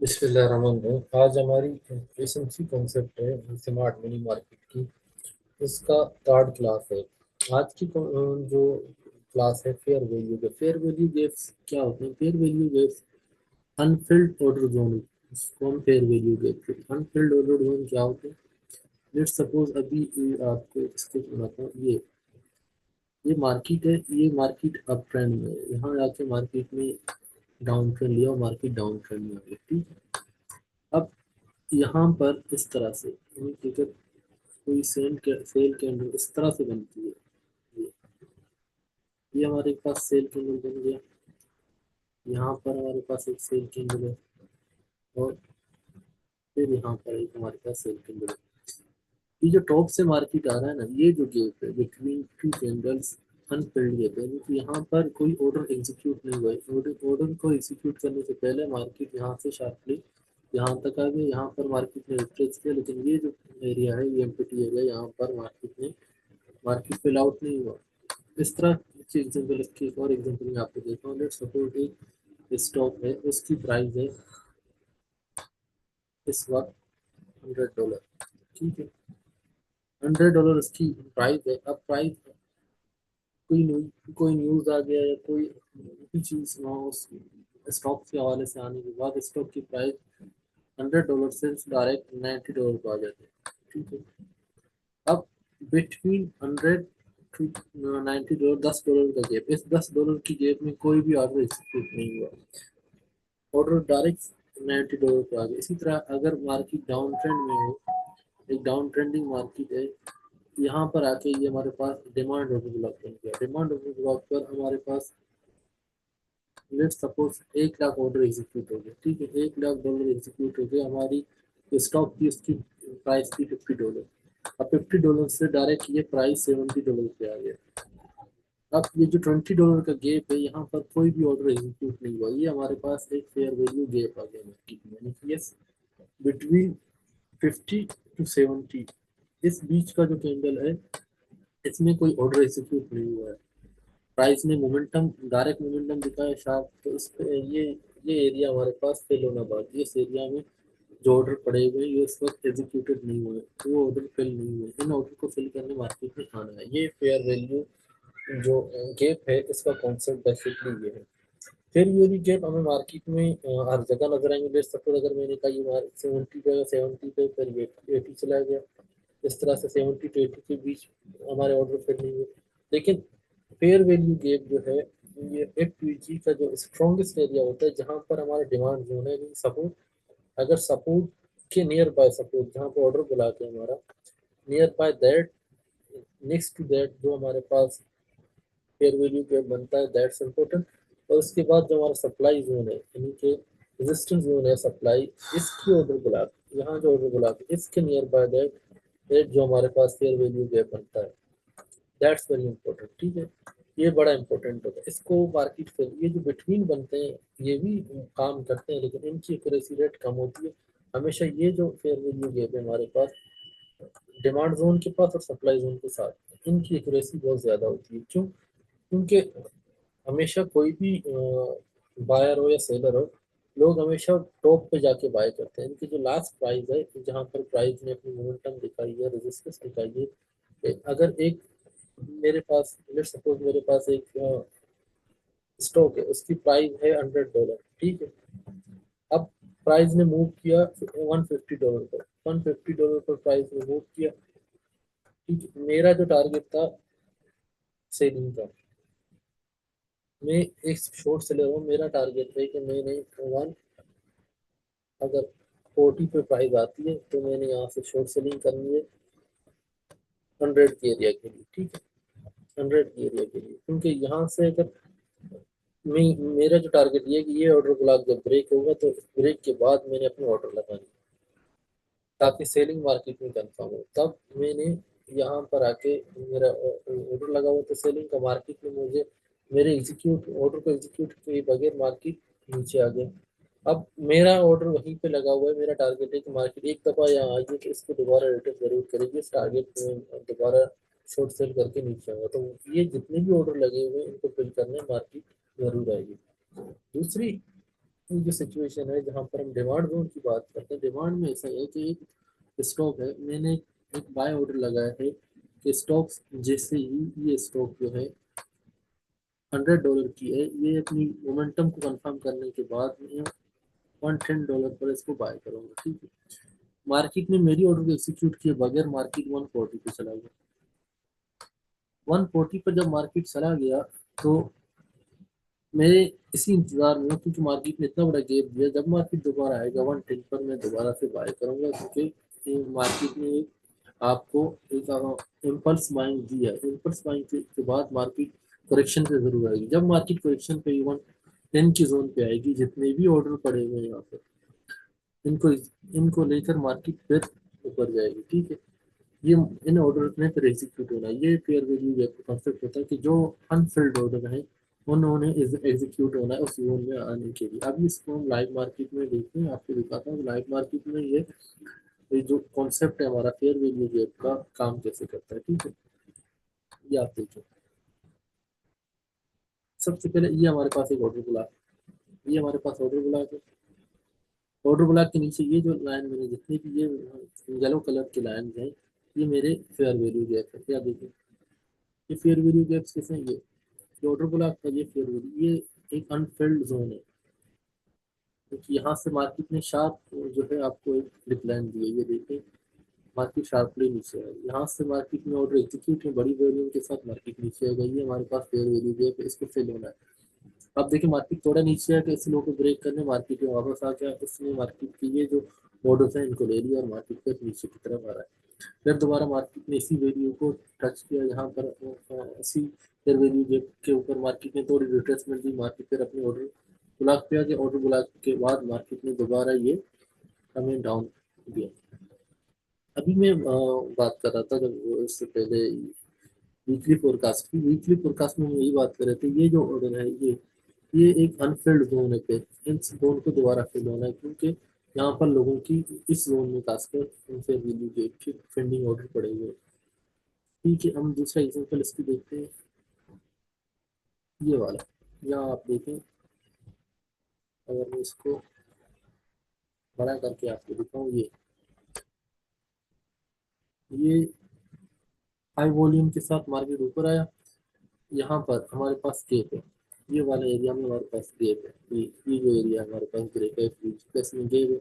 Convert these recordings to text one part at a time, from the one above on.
बिस्मिल्लाहिर्रहमानिर्रहीम। आज हमारी एसेंसी कॉन्सेप्ट है स्मार्ट मनी मार्केट की। इसका थर्ड क्लास है। आज की जो क्लास है फेयर वैल्यू के। फेयर वैल्यू गेप्स क्या होते हैं? Fair value gaps Anfield order zone, इसको हम fair value gap. Anfield order zone क्या होते हैं? लेट्स सपोज अभी आपको इसको सुनाता हूँ। ये मार्केट है, ये मार्केट अप ट्रेंड में है। यहाँ आके मार्केट में डाउन ट्रेंड लिया और मार्केट डाउन ट्रेंड में आ गया। ठीक है। अब यहाँ पर इस तरह से यानी कि अगर कोई सेल कैंडल इस तरह से बनती है, ये ये हमारे पास सेल कैंडल बन गया। यहाँ पर हमारे पास एक सेल कैंडल है और फिर यहाँ पर एक हमारे पास सेल कैंडल है। ये जो टॉप से मार्केट आ रहा है ना, ये जो गेप है between two candles Anfield gap है, क्योंकि यहाँ पर कोई ऑर्डर एग्जीक्यूट नहीं हुआ है। ऑर्डर को एग्जीक्यूट करने से पहले मार्केट यहाँ से शार्पली यहाँ तक आ गया। यहाँ पर मार्केट ने रिट्रेस किया, लेकिन ये जो एरिया है ये एम्प्टी एरिया, यहाँ पर मार्केट फिल आउट नहीं हुआ। इस तरह की एग्जाम्पल, इसकी एक और एग्जाम्पल मैं आपको देता हूँ। लेट्स सपोज एक स्टॉक है, उसकी प्राइस है इस वक्त $100। ठीक है, $100 उसकी प्राइस है। अब प्राइस कोई न्यूज़ आ गया या कोई भी चीज़ वहाँ उस स्टॉक के हवाले से आने के बाद स्टॉक की प्राइस $100 से डायरेक्ट $90 पर आ जाती है। ठीक है। अब बिटवीन 100 टू $90, $10 का गैप, इस $10 की गैप में कोई भी ऑर्डर एग्जीक्यूट नहीं हुआ। ऑर्डर डायरेक्ट $90 पे आ गया। इसी तरह अगर मार्केट डाउन ट्रेंड में हो, एक डाउन ट्रेंडिंग मार्केट है, यहाँ पर आके ये हमारे पास डिमांड ऑर्डर ब्लॉक बन गया। डिमांड ऑर्डर ब्लॉक पर हमारे पास let's suppose 1 lakh order execute हो गया। ठीक है, $1 लाख एग्जीक्यूट हो गया। हमारी स्टॉक की उसकी प्राइस थी $50। अब $50 से डायरेक्ट ये प्राइस $70 पे आ गया। अब ये जो $20 का गैप है, यहाँ पर कोई भी ऑर्डर एग्जीक्यूट नहीं हुआ। ये हमारे पास एक फेयर वैल्यू गैप आ गया मार्केट में, यानी कि यस बिटवीन 50 to 70, इस बीच का जो कैंडल है इसमें कोई ऑर्डर एग्जीक्यूट नहीं हुआ है। प्राइस ने मोमेंटम, डायरेक्ट मोमेंटम दिखाया शार्प, तो इस पे ये एरिया हमारे पास फिल होना बाकी है। इस एरिया में जो ऑर्डर पड़े हुए हैं ये इस वक्त एग्जीक्यूटेड नहीं हुए, तो वो ऑर्डर फिल नहीं हुए। इन ऑर्डर को फिल करने मार्केट में आना है। ये फेयर वैल्यू जो गैप है इसका कॉन्सेप्ट बेसिकली ये है। फिर यूरी गैप हमें मार्केट में हर जगह नजर आएंगे। लेट्स सपोज अगर मैंने कहा ये 70 पे या 70 पे, फिर ये 80 चला गया। इस तरह से 70 to 80 के बीच हमारे ऑर्डर फिट नहीं हुए। लेकिन फेयर वैल्यू गैप जो है, ये एफ का जो स्ट्रॉन्गेस्ट एरिया होता है, जहाँ पर हमारा डिमांड जोन है, सपोर्ट, अगर सपोर्ट के नियर बाय, सपोर्ट जहाँ पर ऑर्डर बुला के हमारा near by that, next to that जो हमारे पास फेयर वैल्यू पे बनता है, दैट्स इम्पोर्टेंट। और उसके बाद जो हमारा सप्लाई जोन है, यानी कि रेजिस्टेंस जोन है सप्लाई, इसकी ऑर्डर बुला, यहाँ जो ऑर्डर बुला के इसके नियर बाय दैट दैट जो हमारे पास फेयर वैल्यू गैप बनता है, दैट्स वेरी इंपॉर्टेंट। ठीक है, ये बड़ा इंपॉर्टेंट होता है। इसको मार्केट फेयर, ये जो बिटवीन बनते हैं ये भी काम करते हैं, लेकिन इनकी एक्यूरेसी रेट कम होती है। हमेशा ये जो फेयर वैल्यू गैप है हमारे पास डिमांड जोन के पास और सप्लाई जोन के साथ, इनकी एक्यूरेसी बहुत ज़्यादा होती है। क्यों? क्योंकि हमेशा कोई भी बायर हो या सेलर हो, लोग हमेशा टॉप पे जाके बाय करते हैं। इनकी जो लास्ट प्राइस है, जहाँ पर प्राइस ने अपनी मोमेंटम दिखाई है, रेजिस्टेंस दिखाई है, अगर एक मेरे पास, लेट्स सपोज मेरे पास एक स्टॉक है, उसकी प्राइस है $100। ठीक है। अब प्राइस ने मूव किया $150 पर, $150 पर प्राइस ने मूव किया। ठीक है, मेरा जो टारगेट था सेलिंग का, मैं एक शॉर्ट सेलर हूँ, मेरा टारगेट है कि मैंने वन, अगर 40 पे प्राइस आती है तो मैंने यहाँ से शॉर्ट सेलिंग करनी है 100 के एरिया के लिए। ठीक है, 100 के एरिया के लिए, क्योंकि यहाँ से अगर मैं, मेरा जो टारगेट ये है कि ये ऑर्डर ब्लॉक जब ब्रेक होगा तो ब्रेक के बाद मैंने अपने ऑर्डर लगानी, ताकि सेलिंग मार्केट में कंफर्म हो। तब मैंने यहाँ पर आके मेरा ऑर्डर लगा हुआ तो सेलिंग का मार्केट में मुझे मेरे एग्जीक्यूट ऑर्डर को एग्जीक्यूट किए बगैर मार्केट नीचे आ गया। अब मेरा ऑर्डर वहीं पे लगा हुआ है। मेरा टारगेट है कि मार्केट एक दफ़ा यहाँ आई है तो इसको दोबारा रिटर्न जरूर करेगी, इस टारगेट में दोबारा शॉर्ट सेल करके नीचे आऊंगा। तो ये जितने भी ऑर्डर लगे हुए हैं इनको फिल करने मार्केट जरूर आएगी। दूसरी ये जो सिचुएशन है जहाँ पर हम डिमांड जोन की बात करते हैं, डिमांड में ऐसा है कि एक स्टॉक है, मैंने एक बाय ऑर्डर लगाया है कि स्टॉक जैसे ही ये स्टॉक जो है $100 की है, ये अपनी मोमेंटम को कंफर्म करने के बाद मैं $110 पर इसको बाय करूंगा, ठीक है। मार्केट में मेरी ऑर्डर को एग्जीक्यूट किए बगैर मार्केट 140 पे चला गया। 140 पर जब मार्केट चला गया तो मैं इसी इंतजार में हूँ, क्योंकि मार्केट ने इतना बड़ा गैप दिया, जब मार्केट दोबारा आएगा 110 पर मैं दोबारा से बाय करूंगा, क्योंकि मार्केट ने आपको एक इम्पल्स बाइंग दी है। इम्पल्स बाइंग के बाद मार्केट करेक्शन पे जरूर आएगी। जब मार्केट करेक्शन पे इवन 10 की जोन पे आएगी, जितने भी ऑर्डर पड़े हुए हैं यहाँ पे, इनको इनको लेकर मार्केट फिर ऊपर जाएगी, ठीक है। ये इन ऑर्डर में फिर एग्जीक्यूट होना है। ये फेयर वैल्यू गैप का कॉन्सेप्ट होता है कि जो अनफिल्ड ऑर्डर है उन्होंने एग्जीक्यूट होना है उस जोन में आने के लिए। अभी इसको हम लाइव मार्केट में देखते हैं, आपको दिखाता हूँ लाइव मार्केट में ये जो कॉन्सेप्ट है हमारा फेयर वैल्यू गैप का काम कैसे करता है, ठीक है। ये आप देखिए, सबसे पहले ये हमारे पास एक ऑर्डर ब्लॉक, ये हमारे पास ऑर्डर ब्लॉक है। ऑर्डर ब्लॉक के नीचे ये जो लाइन मैंने जितनी भी ये येलो कलर की लाइन है, ये मेरे फेयर वैल्यू गैप है। क्या देखिए, ये फेयर वैल्यू गैप्स कैसे हैं, ये ऑर्डर ब्लॉक का ये फेयर वैल्यू, ये एक अनफिल्ड जोन है, क्योंकि यहाँ से मार्केट ने शार्प जो है आपको एक डिक्लाइन दी है। ये देखिए, मार्केट शार्पली नीचे है, यहाँ से मार्केट में ऑर्डर एग्जीक्यूट है बड़ी वॉल्यूम के साथ, मार्केट नीचे आ गई है, हमारे पास फेयर वैल्यू गैप है, इसको फिल होना है। अब देखिए मार्केट थोड़ा नीचे है कि इस लो को ब्रेक करने मार्केट में वापस आ गया, इसने मार्केट की ये जो ऑर्डर्स हैं इनको ले लिया और मार्केट फिर नीचे की तरफ आ रहा है। फिर दोबारा मार्केट ने इसी वैल्यू को टच किया, यहाँ पर इसी फिर वैल्यू के ऊपर मार्केट ने थोड़ी रिट्रेसमेंट दी, मार्केट फिर अपने ऑर्डर ब्लॉक पे आ गया। ऑर्डर ब्लॉक के बाद मार्केट ने दोबारा ये हमें डाउन दिया। अभी मैं बात कर रहा था जब इससे पहले वीकली फोरकास्ट की, वीकली फोरकास्ट में हम यही बात कर रहे थे, ये जो ऑर्डर है ये एक अनफिल्ड जोन है पे, इस जोन को दोबारा फिल होना है, क्योंकि यहाँ पर लोगों की इस जोन में खासकर उनसे वैल्यू के पेंडिंग ऑर्डर पड़े हुए हैं। ठीक है, हम दूसरा एग्जांपल इसकी देखते हैं, ये वाला। यहाँ आप देखें, अगर मैं इसको बड़ा करके आपको दिखाऊं, ये हाई वॉल्यूम के साथ मार्केट ऊपर आया, यहाँ पर हमारे पास गेप है, ये वाला एरिया में हमारे पास गेप है, ये जो एरिया हमारे पास ग्रेप है प्लस में गेप है।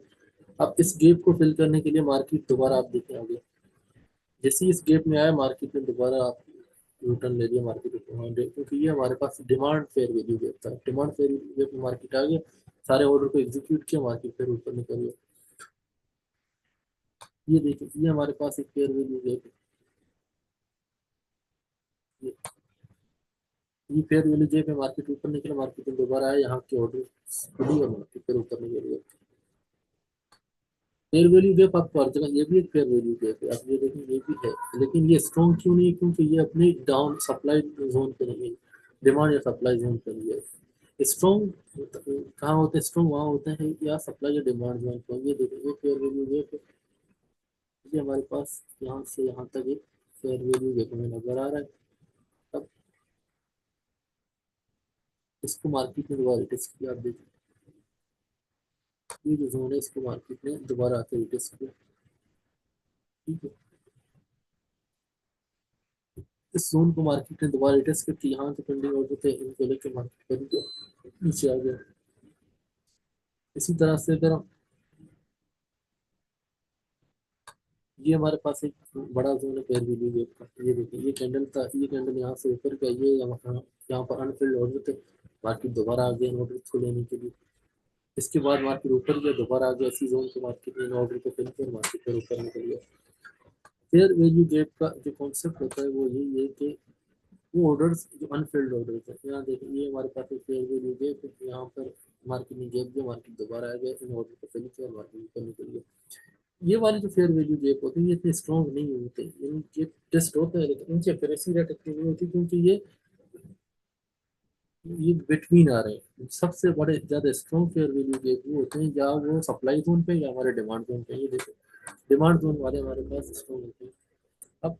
अब इस गेप को फिल करने के लिए मार्केट दोबारा आप देखें आगे, जैसे ही इस गेप में आया मार्केट में दोबारा आप रिटर्न ले लिया मार्केट को, क्योंकि ये हमारे पास डिमांड फेयर वैल्यू गेप था, डिमांड फेयर वैल्यू गेप में मार्केट आ गया, सारे ऑर्डर को एग्जीक्यूट किया, मार्केट फिर ऊपर निकल गया। ये देखिए, ये हमारे पास एक फेयर वैल्यू गेप है, ये फेयर वैल्यू गेप है, मार्केट ऊपर निकला, मार्केट में दोबारा आया, यहाँ के ऑर्डर खुली और मार्केट फिर ऊपर निकल गया। फेयर वैल्यू गैप आपको हर जगह, ये भी एक फेयर वैल्यू गैप है, आप ये देखें ये भी है, लेकिन ये स्ट्रॉन्ग क्यों नहीं है, क्योंकि ये अपनी डाउन सप्लाई जोन पे नहीं है, डिमांड या सप्लाई जोन पे नहीं है। स्ट्रॉन्ग कहाँ होते हैं, स्ट्रॉन्ग वहाँ होते हैं या सप्लाई या डिमांड जोन पे। ये देखिए, ये फेयर वैल्यू गैप है, ये हमारे पास यहाँ से यहाँ तक एक फेयर वैल्यू गैप हमें नजर आ रहा है। अब इसको मार्केट में दोबारा टेस्ट किया, आप देखिए ये जो जोन है इसको मार्केट ने दोबारा आकर टेस्ट किया, ठीक है। इस जोन को मार्केट ने दोबारा टेस्ट करके यहाँ जो पेंडिंग ऑर्डर थे इनको लेकर मार्केट कर नीचे आ गया। इसी तरह से अगर ये हमारे पास एक बड़ा जोन है फेयर वैल्यू गेप का, ये देखिए ये कैंडल था, ये कैंडल यहाँ से ऊपर का, ये यहाँ पर अनफिल्ड ऑर्डर थे, मार्केट दोबारा आ गया ऑर्डर को लेने के लिए। इसके बाद मार्केट ऊपर गया, दोबारा आ गया इसी जोन को, मार्केट ने ऑर्डर को फिल कर मार्केट पर ऊपर निकल गया। फेयर वैल्यू गेप का जो कॉन्सेप्ट होता है वो यही है कि वो ऑर्डर्स जो अनफिल्ड ऑर्डर्स है, यहाँ देखिए ये हमारे पास एक फेयर वैल्यू गेप है, यहाँ पर मार्केट ने गेप दिया, मार्केट दोबारा आ गया, इन ऑर्डर को फिल किया, मार्केट ऊपर निकल गया। ये वाले जो फेयर वैल्यू गैप होते हैं ये इतने स्ट्रॉन्ग नहीं होते, इनके टेस्ट होते हैं लेकिन इनकी एक्यूरेसी रेट इतनी नहीं होती, क्योंकि ये बिटवीन आ रहे हैं। सबसे बड़े ज्यादा स्ट्रॉन्ग फेयर वैल्यू गैप वो होते हैं या वो सप्लाई जोन पे या हमारे डिमांड जोन पे। ये देखो, डिमांड जोन वाले हमारे पास स्ट्रॉन्ग होते हैं। अब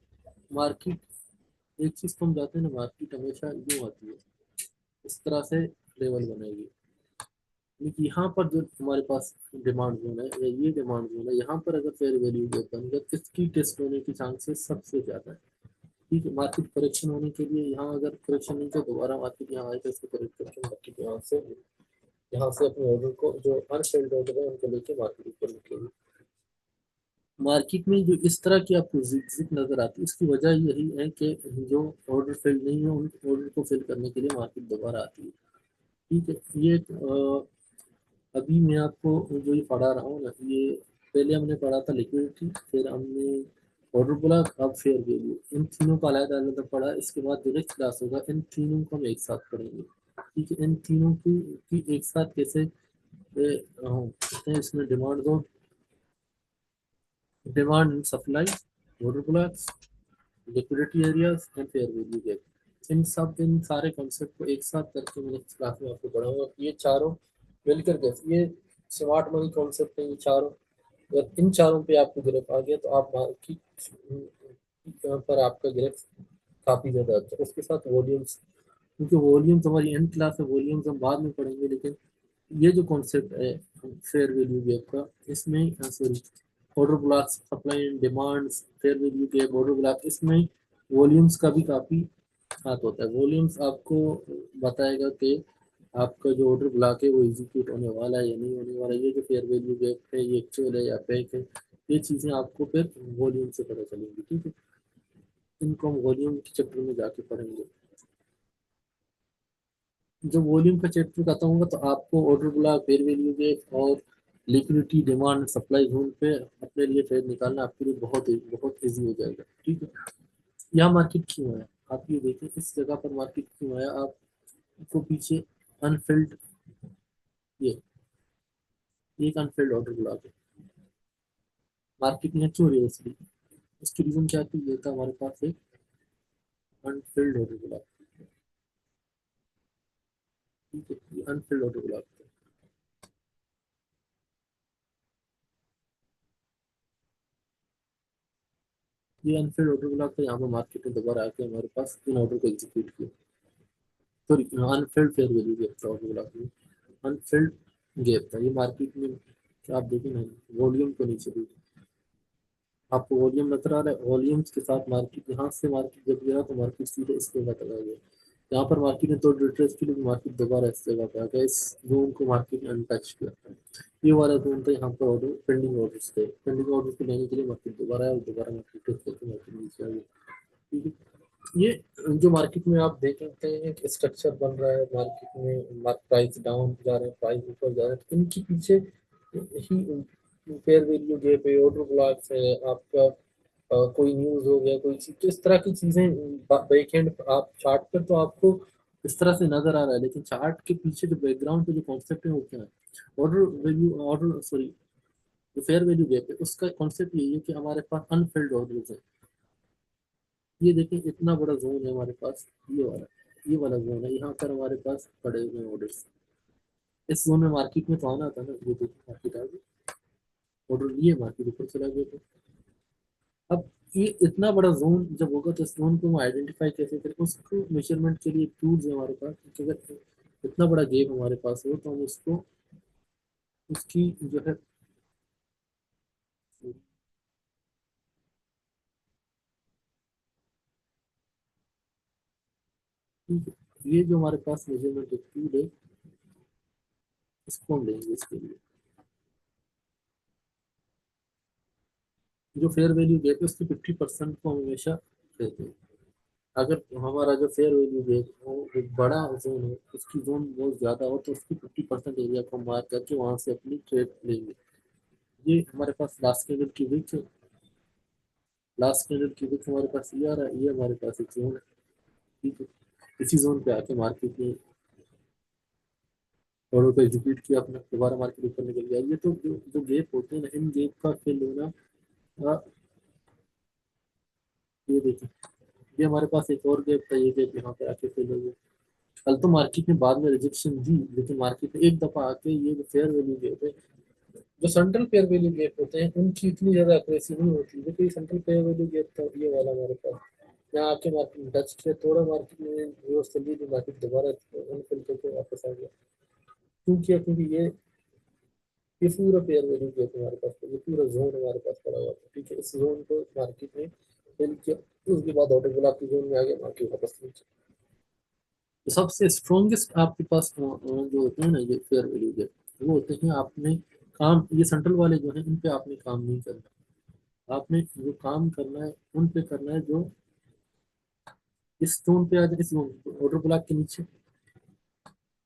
मार्केट, एक चीज तो हम जाते हैं ना, मार्केट हमेशा यूं आती है, इस तरह से लेवल बनाएगी, देखिए यहाँ पर जो हमारे पास डिमांड जोन है या ये डिमांड जोन है, यहाँ पर अगर फेयर वैल्यू गैप बन गया तो इसकी टेस्ट होने की चांसेस सबसे ज्यादा है। ठीक है, मार्केट करेक्शन होने के लिए यहाँ अगर करेक्शन नहीं तो दोबारा मार्केट यहाँ आएगा, इसको करेक्ट करके मार्केट यहाँ से अपने ऑर्डर को जो अनसेल्ड ऑर्डर है उनको लेके मार्केट ऊपर निकलेगी। मार्केट में जो इस तरह की आपको जिग नजर आती है, इसकी वजह यही है कि जो ऑर्डर फिल नहीं है उन ऑर्डर को फिल करने के लिए मार्केट दोबारा आती है। ठीक है, ये अभी मैं आपको जो ये पढ़ा रहा हूँ ना, ये पहले हमने पढ़ा था लिक्विडिटी, फिर हमने ऑर्डर ब्लॉक, अब फेयर वैल्यू, इन तीनों का अलग अलग पढ़ा। इसके बाद जो नेक्स्ट क्लास होगा इन तीनों को हम एक साथ पढ़ेंगे। ठीक है, इन तीनों की एक साथ कैसे इसमें demand supply, order blocks, liquidity areas and fair value gap, इन सारे कॉन्सेप्ट को एक साथ करके मैं नेक्स्ट क्लास में आपको पढ़ाऊंगा। ये चारों मिलकर कैसे ये स्मार्ट मनी कॉन्सेप्ट है, ये चारों, अगर इन चारों पे आपको ग्रिप आ गया तो आप मार्केट पर आपका ग्रिप काफी ज्यादा अच्छा है। उसके साथ वॉल्यूम्स, क्योंकि वॉल्यूम्स हमारी एंड क्लास है, वॉल्यूम्स हम बाद में पढ़ेंगे, लेकिन ये जो कॉन्सेप्ट है फेयर वैल्यू गैप का, इसमें sorry order blocks, supply and demands, fair value gap, order block, इसमें वॉल्यूम्स का भी काफी हाथ होता है। वॉल्यूम्स आपको बताएगा कि आपका जो ऑर्डर ब्लॉक है वो एग्जीक्यूट होने वाला है या नहीं होने वाला है। ये जो फेयर वैल्यू गैप है ये एक्चुअल है या फेक है, ये चीजें आपको फिर वॉल्यूम से पता चलेंगी। ठीक है, इनको हम वॉल्यूम के चैप्टर में जाके पढ़ेंगे। जब वॉल्यूम का चैप्टर खत्म होगा तो आपको order block, fair value gap और लिक्विडिटी, डिमांड, सप्लाई जोन पे अपने लिए ट्रेड निकालना आपके लिए बहुत बहुत ईजी हो जाएगा। ठीक है, यहाँ मार्केट क्यों है, आप ये देखें इस जगह पर मार्केट क्यों है। आपको पीछे अनफिल्ड, ये एक अनफिल्ड ऑर्डर ब्लॉक है, मार्केट में क्यों रिवर्स हुई, इसकी रीजन क्या थी, ये था हमारे पास एक अनफिल्ड ऑर्डर ब्लॉक। ठीक है, ये अनफिल्ड ऑर्डर ब्लॉक था। ये अनफिल्ड ऑर्डर ब्लॉक था, यहाँ पर मार्केट में दोबारा आके हमारे पास इन ऑर्डर को एग्जीक्यूट किया। Sorry, Anfield fair value gap था ऑर्डर ब्लॉक में, अनफिल्ड गैप था ये मार्केट में। आप देखें ना, वॉल्यूम को नीचे देखिए, आपको वॉल्यूम नजर आ रहा है, वॉल्यूम्स के साथ मार्केट, यहाँ से मार्केट जब गिरा तो मार्केट सीधे इस जगह तक आ गया। यहाँ पर मार्केट ने तो रिट्रेस की, लेकिन मार्केट दोबारा इस जगह पे आ गया, इस जोन को मार्केट ने अनटच किया था। ये वाला जोन था, यहाँ पर ऑर्डर पेंडिंग ऑर्डर्स थे, पेंडिंग ऑर्डर्स को लेने के लिए मार्केट दोबारा आया और दोबारा मार्केट टेस्ट करके मार्केट नीचे आ गया। ठीक है, ये जो मार्केट में आप देख सकते हैं एक स्ट्रक्चर बन रहा है मार्केट में, प्राइस डाउन जा रहे हैं, प्राइस ऊपर जा रहे हैं, तो इनके पीछे ही फेयर वैल्यू गैप है, ऑर्डर ब्लॉक्स है आपका, कोई न्यूज हो गया, कोई चीज, तो इस तरह की चीजें बैकएंड आप चार्ट पर तो आपको इस तरह से नजर आ रहा है, लेकिन चार्ट के पीछे जो बैकग्राउंड पे जो कॉन्सेप्ट है वो क्या है, ऑर्डर सॉरी जो फेयर वैल्यू गैप है उसका कॉन्सेप्ट यही है कि हमारे पास अनफिल्ड ऑर्डर है। ये देखिए इतना बड़ा जोन है हमारे पास, ये वाला जोन है, यहाँ पर हमारे पास पड़े हुए ऑर्डर्स, इस जोन में मार्केट में तो आना था ना, ये देखिए मार्केट आ गई, ऑर्डर लिए, मार्केट ऊपर चला गया था। अब ये इतना बड़ा जोन जब होगा तो इस जोन को हम आइडेंटिफाई कैसे करें, उसको मेजरमेंट के लिए टूल्स है हमारे पास कि अगर इतना बड़ा गैप हमारे पास हो तो हम उसको, उसकी जो है, ये जो हमारे पास मेजरमेंट टूल है, इसको हम लेंगे इसके लिए, जो फेयर वैल्यू गैप है उसके 50% को हम हमेशा लेते हैं। अगर हमारा जो फेयर वैल्यू है वो एक बड़ा जोन है, उसकी जोन बहुत ज़्यादा हो तो उसकी 50% एरिया को मार्क करके वहां से अपनी ट्रेड लेंगे। ये हमारे पास लास्ट कैंडल की विक है, लास्ट कैंडल की विक हमारे पास ये आ रहा है, ये हमारे पास एक जोन है। ठीक है, इसी जोन पे आके मार्केट ने ऑर्डर को एग्जीक्यूट किया अपना, दोबारा मार्केट ऊपर निकल गया। ये तो जो गैप होते हैं ना, इन गैप का फिल होना, ये देखिए, ये हमारे पास एक और गैप था, ये गैप यहाँ पे आके फिल हो गया। कल तो मार्केट ने बाद में रिजेक्शन दी, लेकिन मार्केट ने एक दफा आके ये जो फेयर वैल्यू गैप है, जो सेंट्रल फेयर वैल्यू गैप होते हैं उनकी इतनी ज्यादा एक्यूरेसी नहीं होती, लेकिन सेंट्रल फेयर वैल्यू गैप था ये वाला हमारे पास, यहाँ आके मार्केट टच किया, थोड़ा मार्केट में व्यवस्था ली थी, मार्केट दोबारा अनफिल करके वापस आ गया। क्योंकि ये पूरा पेयर वैल्यू जो है तुम्हारे पास, ये पूरा जोन हमारे पास पड़ा हुआ था, ठीक है। इस जोन को मार्केट ने फिल किया, उसके बाद ऑर्डर ब्लॉक की जोन में आ गया, मार्केट वापस नीचे। तो सबसे स्ट्रॉन्गेस्ट आपके पास जो होते हैं ना ये फेयर वैल्यू के, वो होते हैं आपने काम, ये सेंट्रल वाले जो है इन पे आपने काम नहीं करना। आपने जो काम करना है उन पे करना है जो इस जोन पे आ जाए, इस जोन ऑर्डर ब्लॉक के नीचे,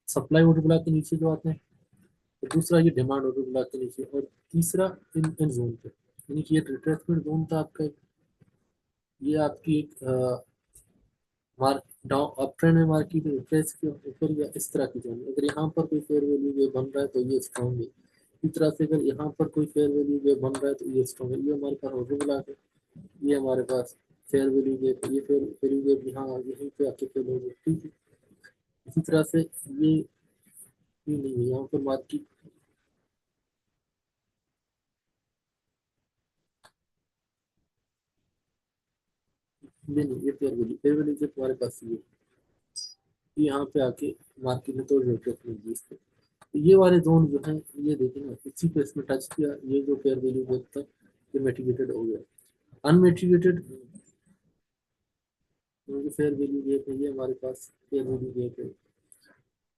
सप्लाई ऑर्डर ब्लॉक के नीचे जो आते हैं। तो दूसरा ये डिमांड ऑर्डर ब्लॉक के नीचे, और तीसरा इन जोन पे, यानी कि ये रिट्रेसमेंट जोन था आपका ये आपकी एक मार्क डाउन अप ट्रेंड में मार्केट रिट्रेस के ऊपर या इस तरह की जोन। अगर यहाँ पर कोई फेयर वैल्यू ये बन रहा है तो ये स्ट्रॉन्ग है। इस तरह से अगर यहाँ पर कोई फेयर वैल्यू ये बन रहा है तो ये स्ट्रॉन्ग है। ये हमारे पास ऑर्डर ब्लॉक है, ये हमारे पास फेयर वैल्यू गेप है, ये फेयर वैल्यू गेप यहाँ यहीं पे आके फेल हो गया, ठीक है। इसी तरह से ये नहीं है यहाँ पर मार्केट में नहीं, ये फेयर वैल्यू गेप हमारे पास ये यहाँ पे आके मार्केट में तो रिट्रेसमेंट दी इसको। तो ये वाले जोन जो है ये देखें ना, इसी पे इसमें टच किया, ये जो फेयर वैल्यू गेप था ये मिटिगेटेड हो गया। अनमिटिगेटेड जो फेयर वैल्यू गेप है ये हमारे पास फेयर वैल्यू गेप है,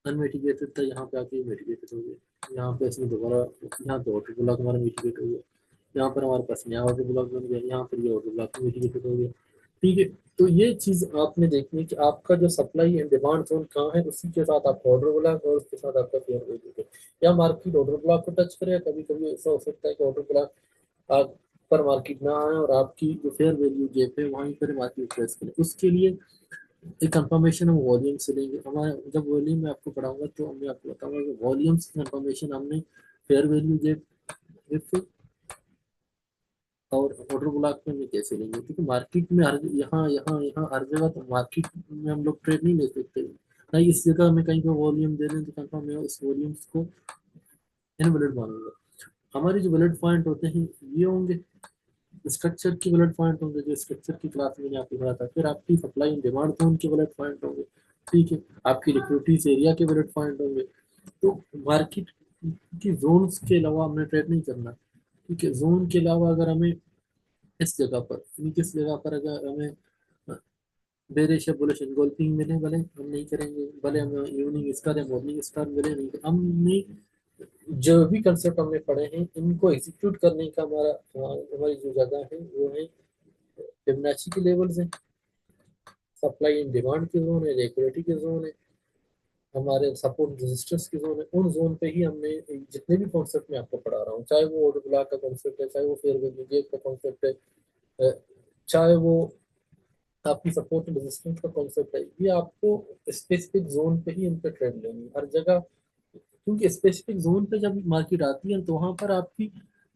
अनमिटिगेटेड था, यहाँ पे आके मिटिगेटेड हो गया। यहाँ पे इसमें दोबारा यहाँ पे ऑर्डर ब्लॉक हमारा मिटिगेट हो गया, यहाँ पर हमारे पास नया ऑर्डर ब्लॉक बन गया, यहाँ पर ये ऑर्डर ब्लॉक मिटिगेटेड हो गया, ठीक है। तो ये चीज आपने देखनी है कि आपका जो सप्लाई एंड डिमांड जोन कहाँ है, उसी के साथ आपका ऑर्डर ब्लॉक और उसके साथ आपका फेयर वैल्यू है। या मार्केट ऑर्डर ब्लॉक को टच करे, कभी कभी ऐसा हो सकता है कि ऑर्डर ब्लॉक आप पर मार्केट ना आए और आपकी जो फेयर वैल्यू गेप है वहीं पर मार्केट ट्रेस करे। उसके लिए एक कंफर्मेशन हम वॉल्यूम से लेंगे। हमारे जब वॉल्यूम में आपको पढ़ाऊंगा तो मैं आपको बताऊंगा कि वॉल्यूम्स की कंफर्मेशन हमने फेयर वैल्यू गेप और ऑर्डर ब्लॉक में कैसे लेंगे, क्योंकि मार्केट में हर यहाँ यहाँ यहाँ हर जगह तो मार्केट में हम लोग ट्रेड नहीं ले सकते। नहीं, इस जगह में कहीं पे वॉल्यूम दे दें तो कंफर्म मैं उस वॉल्यूम्स को इनवैलिड मानूंगा। हमारे जो वैलिड पॉइंट होते हैं ये होंगे स्ट्रक्चर की वैलिड पॉइंट होंगे, जो स्ट्रक्चर की क्लास में मैंने आपको पढ़ा था। फिर आपकी सप्लाई एंड डिमांड जोन के वैलिड पॉइंट होंगे, ठीक है। आपकी लिक्विडिटीज एरिया के वैलिड पॉइंट होंगे। तो मार्केट की जोन्स के अलावा हमने ट्रेड नहीं करना, ठीक है। जोन के अलावा अगर हमें इस जगह पर, किस जगह पर अगर हमें बेरिश या बुलिश इनगोल्फिंग मिले, भले हम नहीं करेंगे, भले हम इवनिंग स्टार या मॉर्निंग स्टार मिले नहीं, हमने जो भी कंसेप्ट हमने पढ़े हैं इनको एग्जीक्यूट करने का हमारी जो जगह है वो है फिबोनाची के लेवल्स हैं, सप्लाई एंड डिमांड के जोन है, लिक्विडिटी के जोन है, हमारे सपोर्ट रेजिस्टेंस की जोन है। उन जोन पे ही हमने जितने भी कॉन्सेप्ट मैं आपको पढ़ा रहा हूँ, चाहे वो ऑर्डर ब्लॉक का कॉन्सेप्ट है, चाहे वो फेयर वैल्यू गेप का कॉन्सेप्ट है, चाहे वो आपकी सपोर्ट रेजिस्टेंस का कॉन्सेप्ट है, ये आपको स्पेसिफिक जोन पे ही इन पे ट्रेड लेंगे हर जगह। क्योंकि स्पेसिफिक जोन पे जब मार्केट आती है तो वहां पर आपकी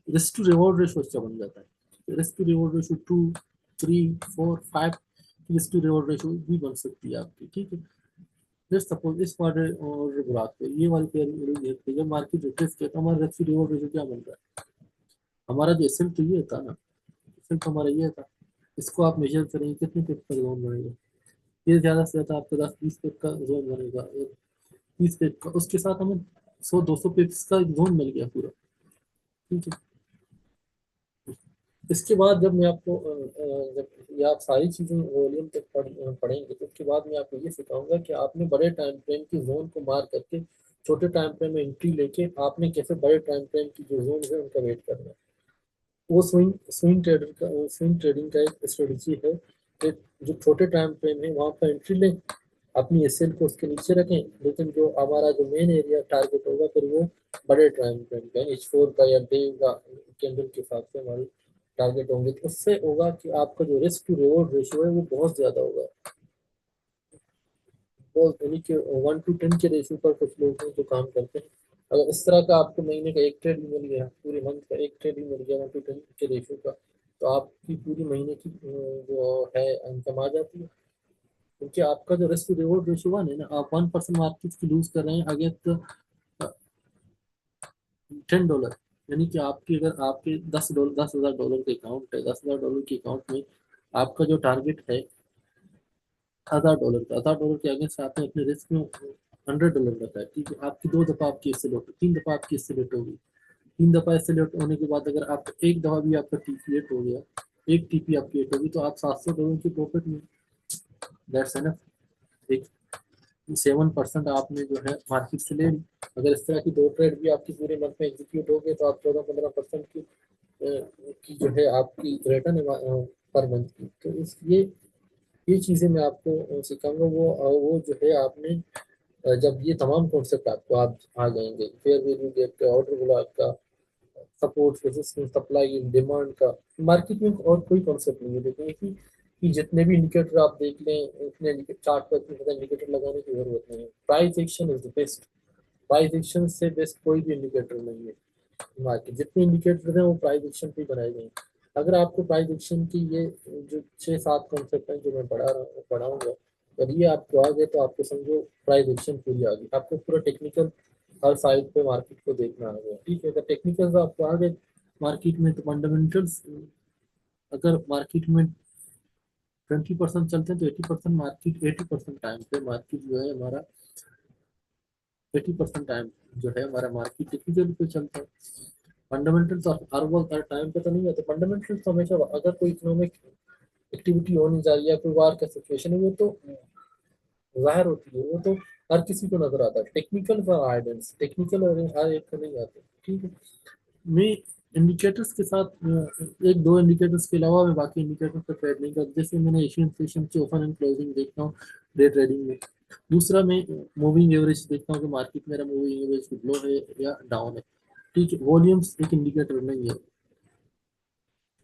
रिस्क टू रिवॉर्ड रेशो अच्छा बन जाता है। Risk to reward ratio 2, 3, 4, 5 risk to reward ratio भी बन सकती है आपकी, ठीक है। जस्ट सपोज इस वाले और ग्राफ पे ये वाली पेयर देखते हैं, जब मार्केट रिट्रेस किया तो हमारा रिस्क टू रिवॉर्ड रेशो क्या बन रहा है। हमारा जो एसएल तो ये था ना, एसएल तो हमारा ये था। इसको आप मेजर करेंगे कितने पिप का जोन बनेगा, ये ज्यादा से ज्यादा आपको 10-20 पिप का जोन बनेगा, 30 पिप का। उसके साथ हमें 100-200 पिप्स का जोन मिल गया पूरा, ठीक है। इसके बाद जब मैं आपको जब ये आप सारी चीजें वॉल्यूम तक पढ़ेंगे तो उसके बाद मैं आपको ये सिखाऊंगा कि आपने बड़े टाइम फ्रेम की जोन को मार करके छोटे टाइम फ्रेम में एंट्री लेके आपने कैसे बड़े टाइम फ्रेम की जो जोन है उनका वेट करना है। वो स्विंग ट्रेडिंग का एक स्ट्रेटजी है कि जो छोटे टाइम फ्रेम है वहां पर एंट्री लें, अपनी एसएल को उसके नीचे रखें, लेकिन जो हमारा जो मेन एरिया टारगेट होगा फिर वो बड़े टाइम फ्रेम का H4 का या डे का कैंडल के हिसाब से हमारी टारगेट होंगे। तो उससे होगा कि आपका जो रिस्क टू रिवॉर्ड रेशियो है वो बहुत ज्यादा होगा। वो यानी कि 1 to 10 के रेशियो पर कुछ लोग हैं जो काम करते हैं। अगर इस तरह का आपको महीने का एक ट्रेड भी मिल गया, पूरे मंथ का एक ट्रेड भी मिल गया 1 to 10 के रेशियो का, तो आपकी पूरी महीने की जो है इनकम आ जाती है। क्योंकि आपका जो रिस्क टू रिवॉर्ड रेशियो है ना, आप 1% मार्केट की लूज कर रहे हैं अगेंस्ट $10। यानी कि आपकी अगर आपके $10, $10,000 के अकाउंट है, $10,000 के अकाउंट में आपका जो टारगेट है $1,000 का, $1,000 के अगेंस्ट आपने अपने रिस्क में $100 का है, ठीक है। आपकी 2 दफा आपकी इससे लौट, 3 दफा आपकी इससे लेट होगी। 3 दफा इससे लेट होने के बाद अगर आप एक दफा भी आपका टीपी लेट हो गया, एक टीपी आपकी लेट होगी, तो आप $700 की प्रॉफिट में। That's enough. एक 7% आपने जो है मार्केट से ले ली। अगर इस तरह की 2 ट्रेड भी आपकी पूरे मंथ में एग्जीक्यूट हो गए, तो आप 14-15% की जो है आपकी रिटर्न है पर मंथ की। तो इस ये चीज़ें मैं आपको सिखाऊंगा। वो जो है आपने जब ये तमाम कॉन्सेप्ट आपको आप आ जाएंगे, फेयर वैल्यू गैप का, ऑर्डर ब्लॉक का, सपोर्ट रेजिस्टेंस, सप्लाई डिमांड का, मार्केट में और कोई कॉन्सेप्ट नहीं है। देखिए कि जितने भी इंडिकेटर आप देख लें, इतने चार्ट पर इतने ज़्यादा इंडिकेटर लगाने की जरूरत नहीं है। Price action is the best. Price action से बेस्ट कोई भी इंडिकेटर नहीं है मार्केट। जितने इंडिकेटर हैं वो प्राइस एक्शन पे बनाए गए हैं। अगर आपको प्राइस एक्शन की ये जो 6-7 कॉन्सेप्ट हैं जो मैं पढ़ा रहा हूँ पढ़ाऊंगा, और ये आपको आ गए, तो आपको समझो प्राइस एक्शन पूरी आ गई। आपको पूरा टेक्निकल हर साइड पे मार्केट को देखना आ गया, ठीक है। अगर टेक्निकल आपको आ गए मार्केट में, तो फंडामेंटल्स अगर मार्केट में 20% चलते हैं, तो 80% मार्केट, 80% टाइम पे मार्केट जो है हमारा, 80% टाइम जो है हमारा मार्केट टेक्निकल पे चलता है। फंडामेंटल तो हर वक्त हर टाइम पे तो नहीं होते। फंडामेंटल तो हमेशा, अगर कोई इकोनॉमिक एक्टिविटी होने जा रही है, कोई वार का सिचुएशन है, वो तो जाहिर होती है, वो तो हर किसी को नजर आता है। टेक्निकल फॉर आइडेंस, टेक्निकल और हर एक को नहीं आते, ठीक है। मैं इंडिकेटर्स के साथ एक दो इंडिकेटर्स के अलावा मैं बाकी इंडिकेटर्स पर ट्रेड नहीं करता। जैसे मैंने एशियन सेशन की ओपन एंड क्लोजिंग देखता हूँ डे ट्रेडिंग में। दूसरा मैं मूविंग एवरेज देखता हूँ कि मार्केट मेरा मूविंग एवरेज लो है या डाउन है, ठीक है। वॉल्यूम्स एक इंडिकेटर नहीं है।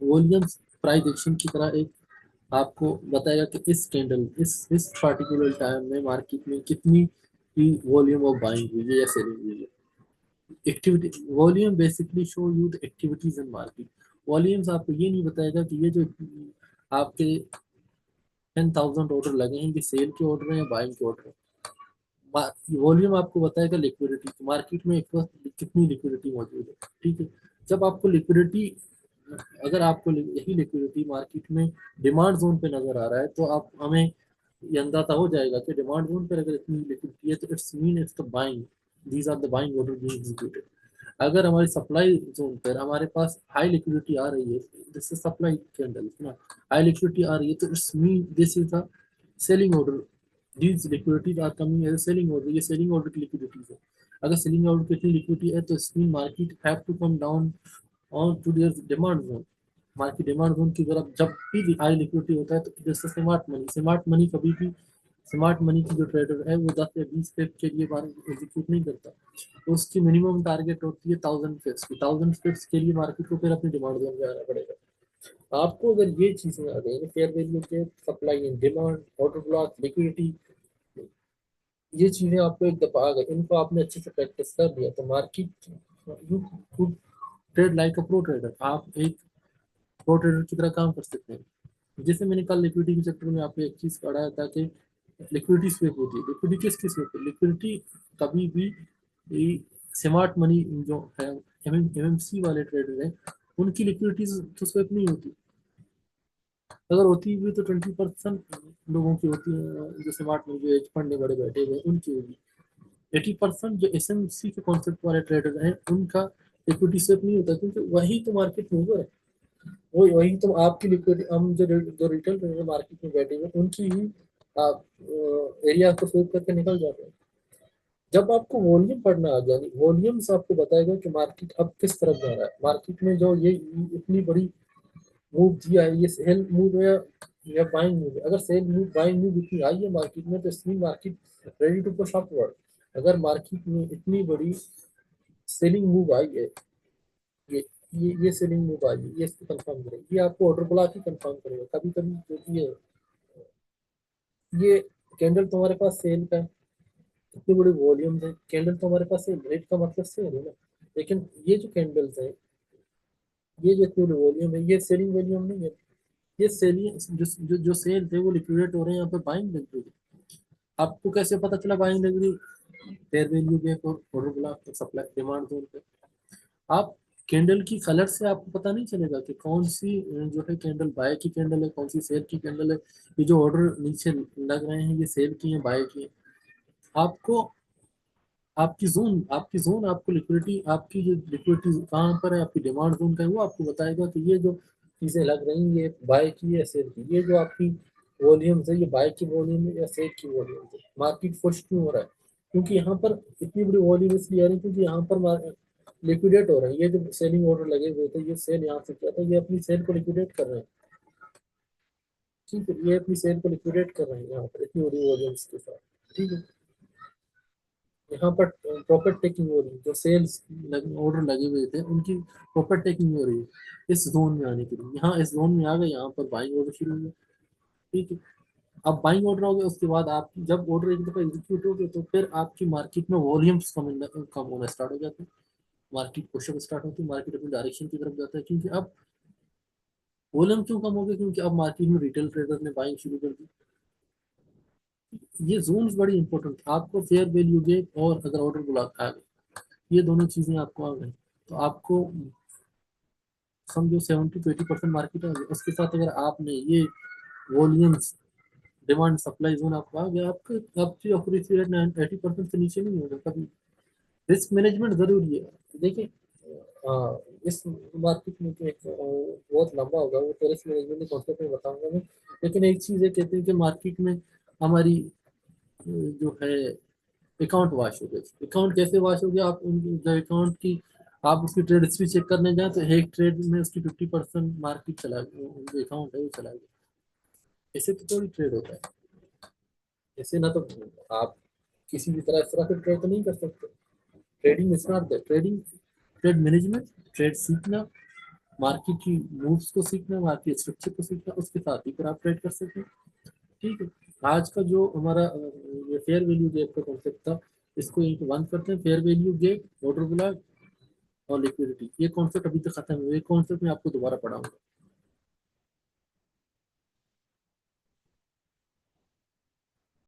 वॉल्यूम्स प्राइस एक्शन की तरह एक आपको बताएगा कि इस कैंडल, इस पर्टिकुलर टाइम में मार्केट में कितनी की वॉल्यूम ऑफ बाइंग हुई है या सेलिंग हुई है। Activity volume basically show you the activities in market. Volumes आपको ये नहीं बताएगा कि ये जो आपके 10,000 ऑर्डर लगे हैं, ये सेल के ऑर्डर हैं या बाइंग के ऑर्डर हैं। वॉल्यूम आपको बताएगा लिक्विडिटी, मार्केट में एक वक्त कितनी लिक्विडिटी मौजूद है, ठीक है। जब आपको लिक्विडिटी, अगर आपको यही लिक्विडिटी मार्केट में डिमांड जोन पे नजर आ रहा है, तो आप हमें ये अंदाजा हो जाएगा कि डिमांड जोन पर अगर इतनी लिक्विडिटी है, तो it's mean it's the buying, these are the buying order being executed. अगर हमारी सप्लाई जोन पर हमारे पास हाई लिक्विडिटी आ रही है, जैसे सप्लाई कैंडल ना, हाई लिक्विडिटी आ रही है, तो it's mean this is the selling order. These liquidities are coming as selling order, ये सेलिंग ऑर्डर की लिक्विडिटीज है। अगर सेलिंग ऑर्डर की इतनी लिक्विडिटी है, तो it's mean market have to come down on to their demand zone. Market demand zone की तरफ जब भी हाई लिक्विडिटी होता है, तो जैसे स्मार्ट मनी कभी भी, स्मार्ट मनी की जो ट्रेडर है वो 10 या 20 पिप के लिए मार्केट एग्जीक्यूट नहीं करता। तो उसकी मिनिमम टारगेट होती है 1000 पिप्स की। 1000 पिप्स के लिए मार्केट को फिर अपनी डिमांड जोन में आना पड़ेगा। आपको अगर ये चीजें आ गई, फेयर वैल्यू के, supply and demand, order block, liquidity, ये चीजें आपको एक दफा आ गई, इनको आपने अच्छे से प्रैक्टिस कर लिया, तो market, you could trade like a pro trader. आप एक प्रो ट्रेडर की तरह काम कर सकते हैं। जैसे मैंने कल लिक्विडिटी के चैप्टर में आपको एक चीज पढ़ाया था कि लिक्विडिटी स्वेप होती है। लिक्विडिटी किस किस स्वेप? लिक्विडिटी कभी भी स्मार्ट मनी जो है, एमएमसी वाले ट्रेडर हैं, उनकी लिक्विडिटी तो स्वेप नहीं होती। अगर होती भी तो 20% लोगों की होती है, जो स्मार्ट मनी, जो एज फंड में बड़े बैठे हुए हैं, उनकी होगी। 80% जो एसएमसी के कॉन्सेप्ट वाले ट्रेडर हैं, उनका लिक्विडिटी स्वेप नहीं होता, क्योंकि वही तो मार्केट मूवर है। वही वही तो आपकी लिक्विडिटी, हम जो रिटेल ट्रेडर मार्केट में बैठे हुए, उनकी ही आप एरिया को स्वेप करके निकल जाते हैं। जब आपको वॉल्यूम पढ़ना आ गया, वॉल्यूम्स आपको बताएगा कि मार्केट अब किस तरफ जा रहा है। मार्केट में जो ये इतनी बड़ी मूव दिया है, ये सेल मूव है या बाइंग मूव है। अगर सेल मूव, बाइंग मूव इतनी आई है मार्केट में, तो इसमें market ready to push upward. अगर मार्केट में इतनी बड़ी सेलिंग मूव आई है, ये ये सेलिंग मूव आई है, ये इसको कंफर्म करेगा, ये आपको ऑर्डर ब्लॉक ही कंफर्म करेगा। कभी कभी जो ये कैंडल तुम्हारे पास सेल का है, इतनी बड़ी वॉल्यूम है, कैंडल तो हमारे पास सेल, रेट का मतलब सेल है ना। लेकिन ये जो कैंडल्स है, ये जो इतनी वॉल्यूम है, ये सेलिंग वॉल्यूम नहीं है। ये सेलिंग जो सेल थे वो लिक्विडेट हो रहे हैं, यहाँ पे बाइंग लग रही है। आपको कैसे पता चला बाइंग लग रही? फेयर वैल्यू गैप और order block, supply demand zone पे। आप कैंडल की कलर से आपको पता नहीं चलेगा कि कौन सी जो है कैंडल बाय की कैंडल है, कौन सी सेल की कैंडल है। ये जो ऑर्डर नीचे लग रहे हैं, ये सेल की है, बाय की है। आपको आपकी जोन आपको लिक्विडिटी, आपकी जो लिक्विडिटी कहाँ पर है, आपकी डिमांड जोन का है, वो आपको बताएगा कि ये जो चीजें लग रही हैं ये बाय की है सेल की, ये जो आपकी वॉल्यूम्स है ये बाय की वॉल्यूम है या सेल की वॉल्यूम है। मार्केट पुश क्यों हो रहा है? क्योंकि यहाँ पर इतनी बड़ी वॉल्यूम इसलिए आ रही है क्योंकि यहाँ पर लिक्विडेट हो रहे हैं। ये जो सेलिंग ऑर्डर लगे हुए थे, ये सेल यहाँ से किया था, ये अपनी सेल को लिक्विडेट कर रहे हैं। ठीक है, ये अपनी सेल को लिक्विडेट कर रहे हैं यहाँ पर इतनी बड़ी वॉल्यूम्स के साथ। ठीक है, यहाँ पर प्रॉफिट टेकिंग हो रही है, जो सेल्स ऑर्डर लगे हुए थे उनकी प्रॉफिट टेकिंग हो रही है इस जोन में आने के लिए। यहाँ इस जोन में आ गए, यहाँ पर बाइंग ऑर्डर शुरू हुए। ठीक है, अब बाइंग ऑर्डर हो गया, उसके बाद आप जब ऑर्डर एक दफा एग्जीक्यूट हो गए तो फिर आपकी मार्केट में वॉल्यूम्स कम होना स्टार्ट हो जाते हैं। मार्केट पुशअप स्टार्ट होती है, मार्केट अपनी डायरेक्शन की तरफ जाता है। क्योंकि अब वॉल्यूम क्यों कम हो गया? क्योंकि अब मार्केट में रिटेल ट्रेडर ने बाइंग शुरू कर दी। ये जोन्स बड़ी इंपॉर्टेंट, आपको फेयर वैल्यू गेप और अगर ऑर्डर ब्लॉक आ गए, ये दोनों चीजें आपको आ गई तो आपको समझो 70 to 80% मार्केट आ गई। उसके साथ अगर आपने ये वॉल्यूम्स, डिमांड सप्लाई जोन आपको आ गया, आपके आपकी ऑपरेशन रेट 80% से नीचे नहीं होगा कभी। रिस्क मैनेजमेंट जरूरी है। देखिए इस मार्केट में तो एक बहुत लंबा होगा वो, तो रिस्क मैनेजमेंट के कॉन्सेप्ट में बताऊंगा मैं। लेकिन एक चीज है, कहते हैं कि मार्केट में हमारी जो है अकाउंट वॉश हो गया। अकाउंट कैसे वॉश हो गया? आप उनकी जो अकाउंट की आप उसकी ट्रेड हिस्ट्री चेक करने जाए तो एक ट्रेड में उसकी 50% मार्केट चला गया, जो अकाउंट है वो चला गया। ऐसे तो थोड़ी ट्रेड होता है, ऐसे ना तो आप किसी भी तरह इस तरह से ट्रेड तो नहीं कर सकते। Trading is not that. Trading, trade management, trade सीखना, मार्केट की मूव्स को सीखना, मार्केट स्ट्रक्चर को सीखना, उसके साथ ही फिर आप ट्रेड कर सकते हैं। ठीक है, आज का जो हमारा ये फेयर वैल्यू गैप का कॉन्सेप्ट था, इसको यहीं पे बंद करते हैं। Fair value gap, order block और लिक्विडिटी, ये कॉन्सेप्ट अभी तक खत्म हुए, कॉन्सेप्ट में आपको दोबारा पढ़ाऊंगा।